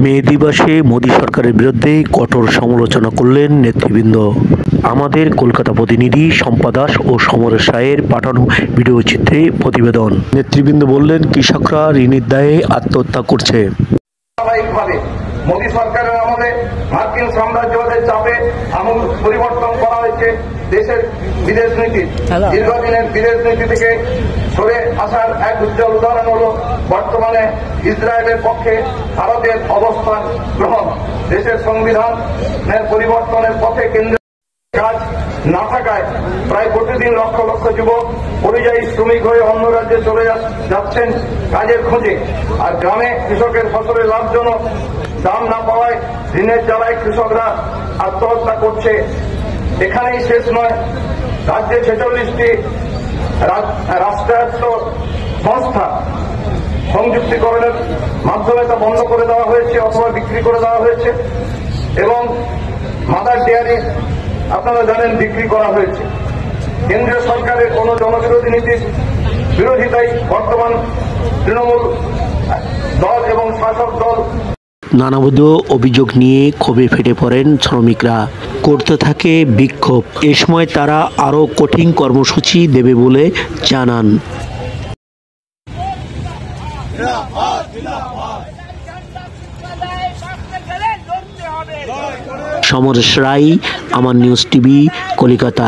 মে দিবসে মোদি সরকারের বিরুদ্ধে কঠোর সমালোচনা করলেন নেতৃবৃন্দ। আমাদের কলকাতা প্রতিনিধি শম্পা দাস ও সমরেশ রায়ের পাঠানো ভিডিও চিত্রে প্রতিবেদন। নেতৃবৃন্দ বললেন, কৃষকরা ঋণের দায়ে আত্মহত্যা করছে। মোদী সরকারের আমলে মার্কিন সাম্রাজ্যবাদের চাপে আমূল পরিবর্তন করা হয়েছে দেশের বিদেশ নীতি। দীর্ঘদিনের বিদেশ নীতি থেকে সরে আসার এক উজ্জ্বল উদাহরণ হল বর্তমানে ইসরায়েলের পক্ষে ভারতের অবস্থান গ্রহণ। দেশের সংবিধানের পরিবর্তনের পথে কেন্দ্রের কাজ না থাকায় প্রায় প্রতিদিন লক্ষ লক্ষ যুবক পরিযায়ী শ্রমিক হয়ে অন্য রাজ্যে চলে যাচ্ছেন কাজের খোঁজে। আর গ্রামে কৃষকের ফসলের লাভজনক দাম না পাওয়ায় ঋণের জ্বালায় কৃষকরা আত্মহত্যা করছে। এখানেই শেষ নয়, রাজ্যে 46টি রাষ্ট্রায়ত্ত সংস্থা সংযুক্তিকরণের মাধ্যমে তা বন্ধ করে দেওয়া হয়েছে অথবা বিক্রি করে দেওয়া হয়েছে এবং মাদার ডেয়ারি আপনারা জানেন বিক্রি করা হয়েছে। কেন্দ্রীয় সরকারের কোন জনবিরোধী নীতির বিরোধিতায় বর্তমান তৃণমূল দল এবং শাসক দল নানাবিধ অভিযোগ নিয়ে ক্ষোভে ফেটে পড়েন শ্রমিকরা, করতে থাকে বিক্ষোভ। এ সময় তারা আরও কঠিন কর্মসূচি দেবে বলে জানান। সমরেশ রায়, আমার নিউজ টিভি, কলকাতা।